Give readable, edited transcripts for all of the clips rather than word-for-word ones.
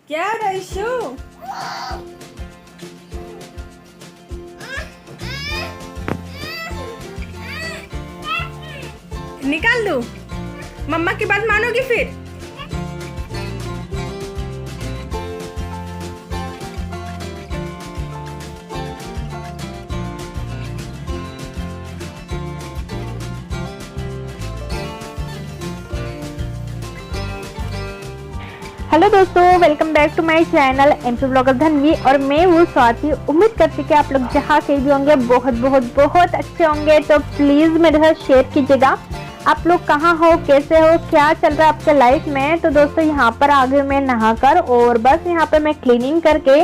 क्या रईशु? निकाल दूं? मम्मा की बात मानोगी फिर? हेलो दोस्तों, welcome back to my channel MP blogger Dhanvi. और मैं वो स्वाति। उम्मीद करती कि आप लोग जहाँ कहीं भी होंगे बहुत बहुत बहुत अच्छे होंगे। तो प्लीज़ मेरे साथ शेयर कीजिएगा आप लोग कहाँ हो, कैसे हो, क्या चल रहा है आपके लाइफ में। तो दोस्तों यहाँ पर आ गई मैं नहाकर और बस यहाँ पर मैं क्लीनिंग करके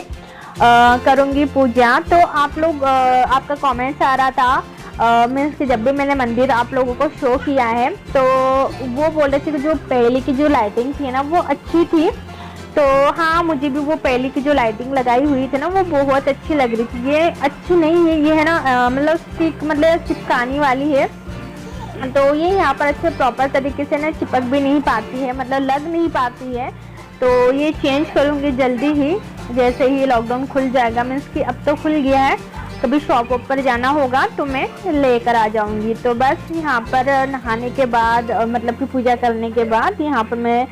करूँगी पूजा। तो आप लोग आपका कॉमेंट्स आ रहा था मीन्स कि जब भी मैंने मंदिर आप लोगों को शो किया है तो वो बोल रहे थे कि जो पहले की जो लाइटिंग थी ना वो अच्छी थी। तो हाँ, मुझे भी वो पहले की जो लाइटिंग लगाई हुई थी ना वो बहुत अच्छी लग रही थी। ये अच्छी नहीं है, ये है ना मतलब चिपकाने वाली है। तो ये यहाँ पर अच्छे प्रॉपर तरीके से ना चिपक भी नहीं पाती है, मतलब लग नहीं पाती है। तो ये चेंज करूँगी जल्दी ही, जैसे ही लॉकडाउन खुल जाएगा। मीन्स कि अब तो खुल गया है, कभी शॉप पर जाना होगा तो मैं लेकर आ जाऊंगी। तो बस यहाँ पर नहाने के बाद मतलब कि पूजा करने के बाद यहाँ पर मैं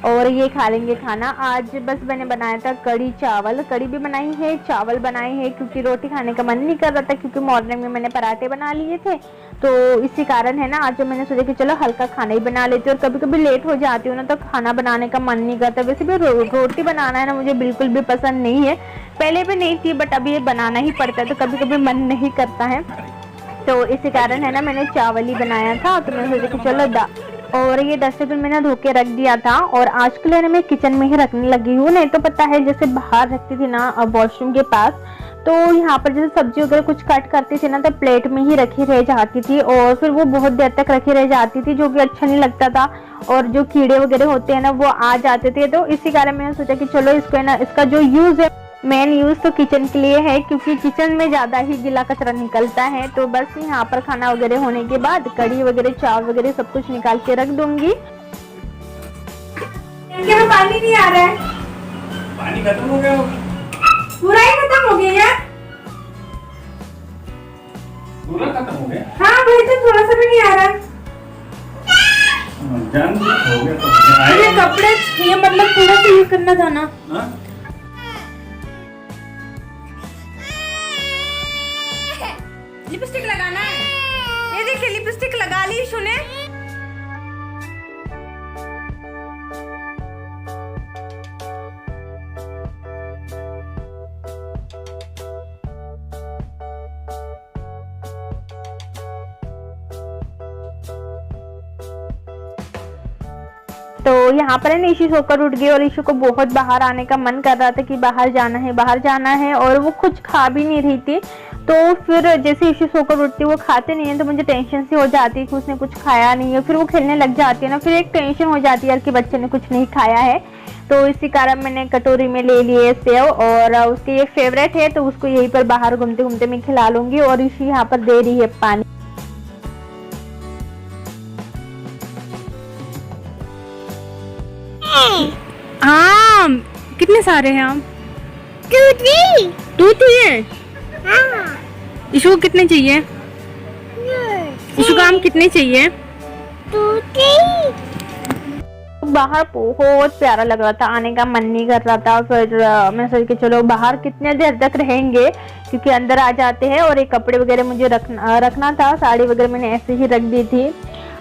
और ये खा लेंगे खाना। आज बस मैंने बनाया था कड़ी चावल, कड़ी भी बनाई है, चावल बनाए हैं, क्योंकि रोटी खाने का मन नहीं कर रहा था, क्योंकि मॉर्निंग में मैंने पराठे बना लिए थे। तो इसी कारण है ना आज मैंने सोचा कि चलो हल्का खाना ही बना लेती हूँ। और कभी कभी लेट हो जाती हूँ ना तो खाना बनाने का मन नहीं करता। वैसे भी रोटी बनाना है ना मुझे बिल्कुल भी पसंद नहीं है, पहले भी नहीं थी, बट अभी ये बनाना ही पड़ता है तो कभी कभी मन नहीं करता है। तो इसी कारण है ना मैंने चावल ही बनाया था। तो मैं सोचा कि चलो और ये डस्टबिन मैंने धो के रख दिया था। और आज के लिए ना मैं किचन में ही रखने लगी हूँ। नहीं तो पता है जैसे बाहर रखती थी ना वॉशरूम के पास, तो यहाँ पर जैसे सब्जी वगैरह कुछ कट करती थी ना तो प्लेट में ही रखी रह जाती थी और फिर वो बहुत देर तक रखी रह जाती थी, जो कि अच्छा नहीं लगता था। और जो कीड़े वगैरह होते हैं ना वो आ जाते थे। तो इसी कारण मैंने सोचा कि चलो इसको है ना, इसका जो यूज है मेन यूज तो किचन के लिए है, क्योंकि किचन में ज्यादा ही गीला कचरा निकलता है। तो बस यहाँ पर खाना वगैरह होने के बाद कड़ी वगैरह चावल वगैरह सब कुछ निकाल के रख दूंगी। क्या पानी नहीं आ रहा है? पानी खत्म हो गया, पूरा ही खत्म हो गया यार। पूरा खत्म हो गया। हाँ भाई, तो थोड़ा सा भी नहीं आ रहा है। जान हो गया तो ये कपड़े ये मतलब थोड़ा सा यूज करना था ना। हाँ? लिपस्टिक लगाना है, ये देखिए लिपस्टिक लगा ली सुने। तो यहाँ पर है ना ईशु सोकर उठ गई और ईशु को बहुत बाहर आने का मन कर रहा था कि बाहर जाना है बाहर जाना है, और वो कुछ खा भी नहीं रही थी। तो फिर जैसे ईशु सोकर उठती वो खाते नहीं है तो मुझे टेंशन सी हो जाती है कि उसने कुछ खाया नहीं है। फिर वो खेलने लग जाती है ना, फिर एक टेंशन हो जाती है यार कि बच्चे ने कुछ नहीं खाया है। तो इसी कारण मैंने कटोरी में ले लिए सेव, और उसके ये फेवरेट है तो उसको यहीं पर बाहर घूमते घूमते मैं खिला लूंगी। और ईशु यहाँ पर दे रही है पानी। आम कितने सारे हैं आम? टू है। ईशु को कितने चाहिए? ईशु को आम कितने चाहिए? बाहर बहुत प्यारा लग रहा था, आने का मन नहीं कर रहा था। फिर मैं सोच के चलो बाहर कितने देर तक रहेंगे, क्योंकि अंदर आ जाते हैं। और एक कपड़े वगैरह मुझे रखना था, साड़ी वगैरह मैंने ऐसे ही रख दी थी।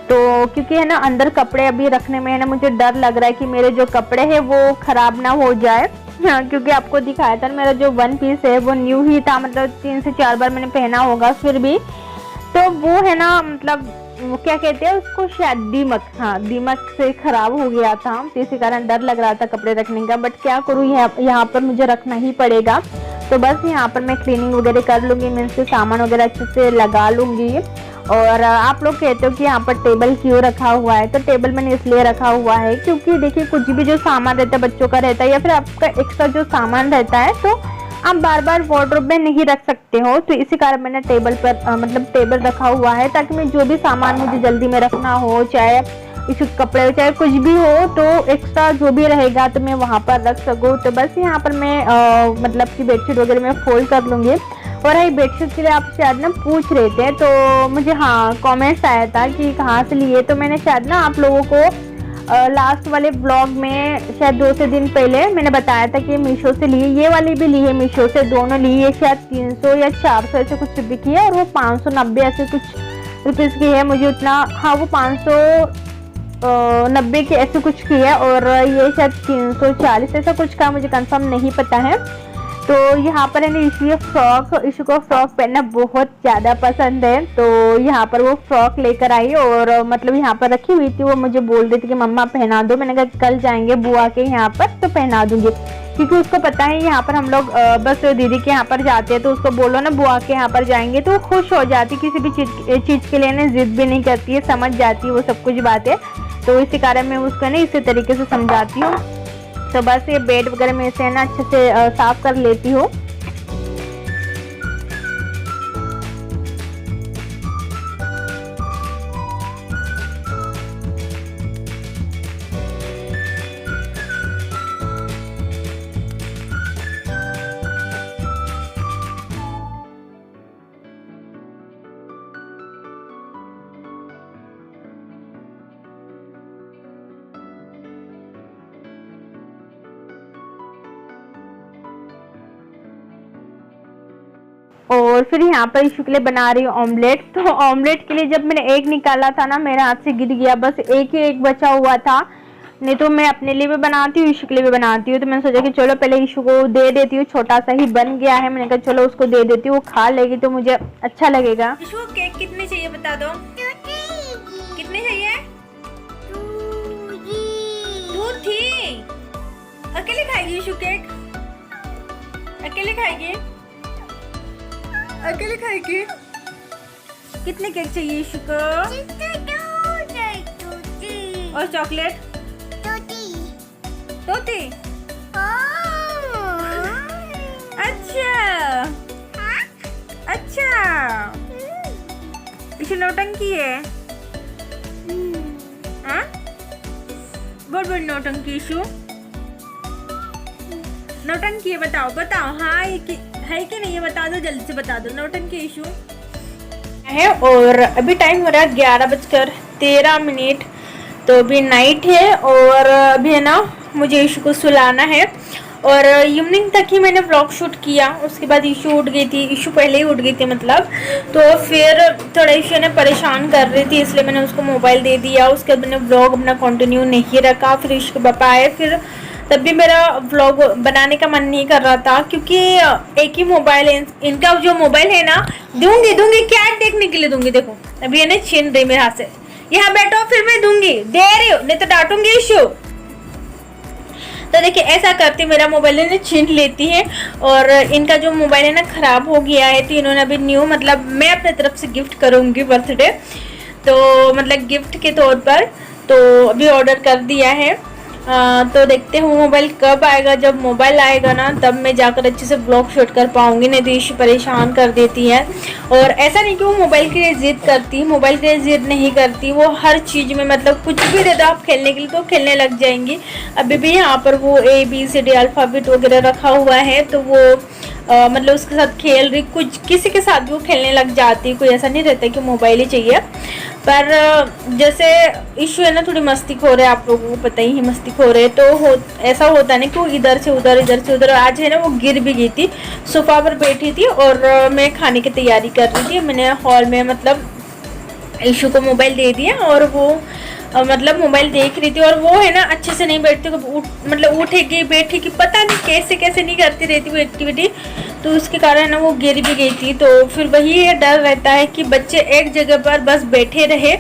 तो क्योंकि है ना अंदर कपड़े अभी रखने में है ना मुझे डर लग रहा है कि मेरे जो कपड़े हैं वो खराब ना हो जाए। हाँ, क्योंकि आपको दिखाया था मेरा जो वन पीस है वो न्यू ही था, मतलब 3 से 4 बार मैंने पहना होगा फिर भी। तो वो है ना मतलब वो क्या कहते हैं उसको, शायद दीमक, हाँ दीमक से खराब हो गया था। तो इसी कारण डर लग रहा था कपड़े रखने का, बट क्या करूँ यहाँ पर मुझे रखना ही पड़ेगा। तो बस यहाँ पर मैं क्लीनिंग वगैरह कर लूंगी, मीन्स के सामान वगैरह अच्छे से लगा लूंगी। और आप लोग कहते हो कि यहाँ पर टेबल क्यों रखा हुआ है, तो टेबल मैंने इसलिए रखा हुआ है क्योंकि देखिए कुछ भी जो सामान रहता है बच्चों का रहता है या फिर आपका एक्स्ट्रा जो सामान रहता है तो आप बार बार वार्डरोब में नहीं रख सकते हो। तो इसी कारण मैंने टेबल पर मतलब टेबल रखा हुआ है, ताकि मैं जो भी सामान मुझे जल्दी में रखना हो, चाहे इशू के कपड़े चाहे कुछ भी हो तो एक्स्ट्रा जो भी रहेगा तो मैं वहाँ पर रख सकूँ। तो बस यहाँ पर मैं मतलब कि बेडशीट वगैरह मैं फोल्ड कर लूँगी। और ये बेडशीट के लिए आप शायद ना पूछ रहे थे, तो मुझे हाँ कमेंट्स आया था कि कहाँ से लिए। तो मैंने शायद ना आप लोगों को लास्ट वाले ब्लॉग में शायद 2 से दिन पहले मैंने बताया था कि मीशो से लिए, ये वाली भी ली है मीशो से, दोनों ली है। शायद 300 या 400 ऐसे कुछ रुपये की है और वो 590 ऐसे कुछ रुपीज़ की है। मुझे उतना, हाँ वो 590 की ऐसे कुछ की है और ये शायद 340 ऐसा कुछ का, मुझे कंफर्म नहीं पता है। तो यहाँ पर है ना इशू को फ्रॉक पहनना बहुत ज़्यादा पसंद है। तो यहाँ पर वो फ्रॉक लेकर आई और मतलब यहाँ पर रखी हुई थी। वो मुझे बोल रही थी कि मम्मा पहना दो। मैंने कहा कल जाएंगे बुआ के यहाँ पर तो पहना दूंगी, क्योंकि उसको पता है यहाँ पर हम लोग बस दीदी के यहाँ पर जाते हैं। तो उसको बोलो ना बुआ के यहाँ पर जाएंगे तो वो खुश हो जाती, किसी भी चीज़ के लिए ना जिद भी नहीं करती है, समझ जाती है वो सब कुछ बातें। तो इसी कारण मैं उसको ना इसी तरीके से समझाती हूँ। तो बस ये बेड वगैरह में से ना अच्छे से साफ कर लेती हूँ। और फिर यहाँ पर इशू के लिए बना रही हूँ ऑमलेट। तो ऑमलेट के लिए जब मैंने एक निकाला था ना, मेरे हाथ से गिर गया, बस एक ही एक बचा हुआ था। नहीं तो मैं अपने लिए भी बनाती हूँ, इशू के लिए भी बनाती हूँ। तो मैंने सोचा कि चलो पहले इशू को दे देती हूँ, छोटा सा ही बन गया है। मैंने कहा चलो उसको दे देती हूँ, वो खा लेगी तो मुझे अच्छा लगेगा। इशू केक कितने चाहिए बता दो, कितने चाहिए? 2 थी। अकेले खाएगी इशू केक? अकेले खाएगी? अकेले खाएगी? कितने केक चाहिए इशू को? और चॉकलेट? तोती? अच्छा अच्छा। इशू नौटंकी है? हाँ बहुत बड़ी नौटंकी इशू, नौटंकी है। बताओ बताओ, हाँ है कि नहीं, ये बता दो, जल्दी से बता दो। नौटंकी इशू है। और अभी टाइम हो रहा है 11:13। तो अभी नाइट है और अभी है ना मुझे इशू को सुलाना है। और इवनिंग तक ही मैंने व्लॉग शूट किया, उसके बाद इशू उठ गई थी, इशू पहले ही उठ गई थी मतलब। तो फिर थोड़ा इशू ने परेशान कर रही थी, इसलिए मैंने उसको मोबाइल दे दिया। उसके बाद मैंने व्लॉग अपना कंटिन्यू नहीं रखा। फिर इशू के पापा आए, फिर तब भी मेरा व्लॉग बनाने का मन नहीं कर रहा था, क्योंकि एक ही मोबाइल है इनका। जो मोबाइल है ना, दूंगी क्या देखने के लिए दूंगी। देखो अभी ये नहीं छीन रही मेरे हाथ से, यहाँ बैठो फिर मैं दूंगी, दे रही हूँ नहीं तो डांटूंगी इशू। तो देखिए ऐसा करती मेरा मोबाइल इन्हें छीन लेती है। और इनका जो मोबाइल है ना खराब हो गया है, तो इन्होंने अभी न्यू मतलब मैं अपने तरफ से गिफ्ट करूँगी बर्थडे, तो मतलब गिफ्ट के तौर पर तो अभी ऑर्डर कर दिया है। तो देखते हैं मोबाइल कब आएगा। जब मोबाइल आएगा ना तब मैं जाकर अच्छे से ब्लॉग शूट कर पाऊंगी, नहीं तो इशू परेशान कर देती है। और ऐसा नहीं कि वो मोबाइल के लिए जिद करती, मोबाइल के लिए जिद नहीं करती, वो हर चीज़ में मतलब कुछ भी दे दो आप खेलने के लिए तो खेलने लग जाएंगी। अभी भी यहाँ पर वो ABCD अल्फ़ाबेट वगैरह रखा हुआ है, तो वो मतलब उसके साथ खेल रही, कुछ किसी के साथ भी वो खेलने लग जाती है। कोई ऐसा नहीं रहता कि मोबाइल ही चाहिए। पर जैसे इशू है ना थोड़ी मस्ती खो रहे, आप लोगों को पता ही है मस्ती खो रहे, तो ऐसा होता नहीं कि वो इधर से उधर इधर से उधर। आज है ना वो गिर भी गई थी, सोफा पर बैठी थी और मैं खाने की तैयारी कर रही थी। मैंने हॉल में मतलब इशू को मोबाइल दे दिया और वो मतलब मोबाइल देख रही थी। और वो है ना अच्छे से नहीं बैठती, मतलब उठेगी बैठेगी, पता नहीं कैसे कैसे नहीं करती रहती वो एक्टिविटी, तो उसके कारण ना वो गिर भी गई थी। तो फिर वही डर रहता है कि बच्चे एक जगह पर बस बैठे रहे,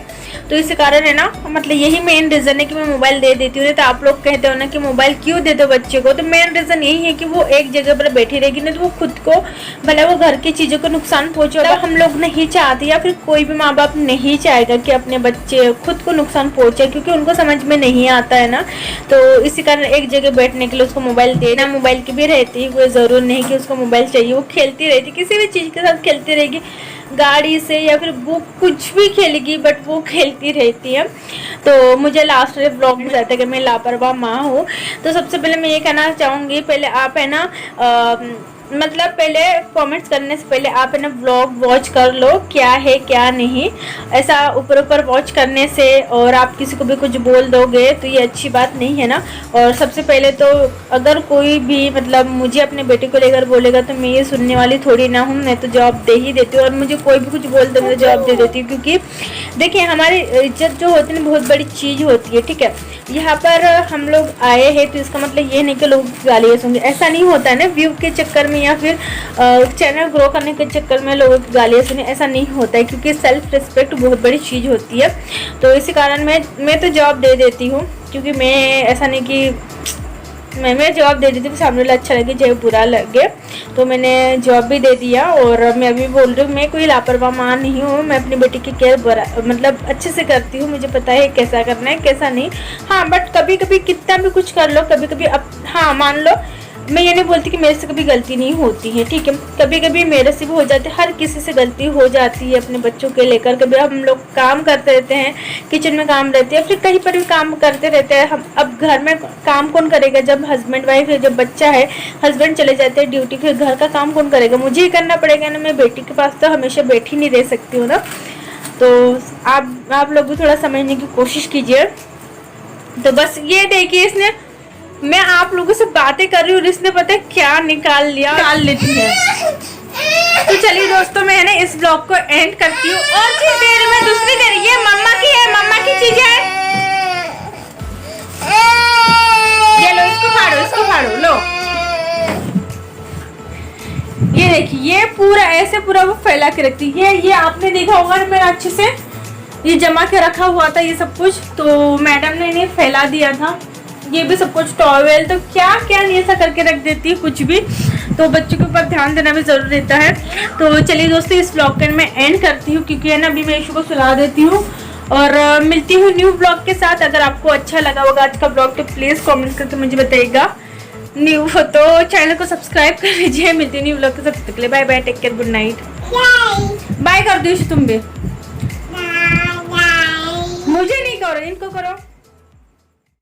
तो इसी कारण है ना मतलब यही मेन रीज़न है कि मैं मोबाइल दे देती हूँ। तो आप लोग कहते हो ना कि मोबाइल क्यों दे दो बच्चे को, तो मेन रीज़न यही है कि वो एक जगह पर बैठी रहेगी ना तो वो खुद को भले वो घर की चीज़ों को नुकसान पहुँचेगा। हम लोग नहीं चाहते या फिर कोई भी माँ बाप नहीं चाहेगा कि अपने बच्चे खुद को नुकसान पहुँचे, क्योंकि उनको समझ में नहीं आता है ना। तो इसी कारण एक जगह बैठने के लिए उसको मोबाइल देना। मोबाइल की भी रहती है, कोई ज़रूर नहीं कि उसको मोबाइल चाहिए, वो खेलती रहती, किसी भी चीज़ के साथ खेलती रहेगी। गाड़ी से या फिर वो कुछ भी खेलेगी, बट वो खेलती रहती है। तो मुझे लास्ट व्लॉग में रहता है कि मैं लापरवाह माँ हूँ। तो सबसे पहले मैं ये कहना चाहूँगी, पहले आप है ना मतलब पहले कमेंट्स करने से पहले आप है ना व्लॉग वॉच कर लो, क्या है क्या नहीं। ऐसा ऊपर ऊपर वॉच करने से और आप किसी को भी कुछ बोल दोगे तो ये अच्छी बात नहीं है ना। और सबसे पहले तो अगर कोई भी मतलब मुझे अपने बेटे को लेकर बोलेगा तो मैं ये सुनने वाली थोड़ी ना हूँ, मैं तो जवाब दे ही देती हूँ। और मुझे कोई भी कुछ बोल दे मैं जवाब दे देती हूँ, क्योंकि देखिए हमारी इज्जत जो होती है ना बहुत बड़ी चीज़ होती है, ठीक है। यहाँ पर हम लोग आए हैं तो इसका मतलब ये नहीं कि लोग गालियाँ सुनेंगे, ऐसा नहीं होता है ना। व्यू के चक्कर में या फिर चैनल ग्रो करने के चक्कर में लोगों की गालियाँ सुने, ऐसा नहीं होता है, क्योंकि सेल्फ रिस्पेक्ट बहुत बड़ी चीज़ होती है। तो इसी कारण मैं तो जवाब दे देती हूँ, क्योंकि मैं ऐसा नहीं कि मैं जवाब दे देती हूँ, सामने वाला अच्छा लगे चाहे बुरा लगे। तो मैंने जवाब भी दे दिया और मैं अभी बोल रही हूँ मैं कोई लापरवाह माँ नहीं हूँ। मैं अपनी बेटी की केयर मतलब अच्छे से करती हूँ, मुझे पता है कैसा करना है कैसा नहीं। हाँ बट कभी कभी कितना भी कुछ कर लो, कभी कभी अब हाँ मान लो, मैं ये नहीं बोलती कि मेरे से कभी गलती नहीं होती है, ठीक है। कभी कभी मेरे से भी हो जाती है, हर किसी से गलती हो जाती है अपने बच्चों के लेकर। कभी हम लोग काम करते रहते हैं, किचन में काम रहती है, फिर कहीं पर भी काम करते रहते हैं हम। अब घर में काम कौन करेगा, जब हस्बैंड वाइफ है, जब बच्चा है, हस्बैंड चले जाते हैं ड्यूटी, फिर घर का काम कौन करेगा, मुझे ही करना पड़ेगा ना। मैं बेटी के पास तो हमेशा बैठी नहीं रह सकती हूँ ना। तो आप लोग भी थोड़ा समझने की कोशिश कीजिए। तो बस ये देखिए, इसने मैं आप लोगों से बातें कर रही हूँ, इसने पता है क्या निकाल लेती है। तो चलिए दोस्तों, मैं है ना इस ब्लॉग को एंड करती हूँ। और चीज दे रही मैं, दूसरी दे रही है, मम्मा की है, मम्मा की चीज है। ये लो, इसको फाड़ो लो। ये देखिए, ये पूरा ऐसे पूरा वो फैला के रखती है। ये आपने देखा होगा ना, मेरा अच्छे से ये जमा के रखा हुआ था ये सब कुछ, तो मैडम ने इन्हें फैला दिया था। ये भी सब कुछ टॉवेल तो क्या क्या नहीं ऐसा करके रख देती है कुछ भी। तो बच्चों के ऊपर ध्यान देना भी जरूर रहता है। तो चलिए दोस्तों, इस ब्लॉग को मैं एंड करती हूँ, क्योंकि है ना अभी मैं इशू को सुला देती हूँ और मिलती हूँ न्यू ब्लॉग के साथ। अगर आपको अच्छा लगा होगा आज का ब्लॉग तो प्लीज कमेंट करके मुझे बताइएगा। न्यू हो तो चैनल को सब्सक्राइब कर लीजिए। मिलती हूँ न्यू ब्लॉग के साथ, तक के लिए bye bye, take care, good night. Bye कर दो तुम भी, मुझे नहीं करो, इनको करो।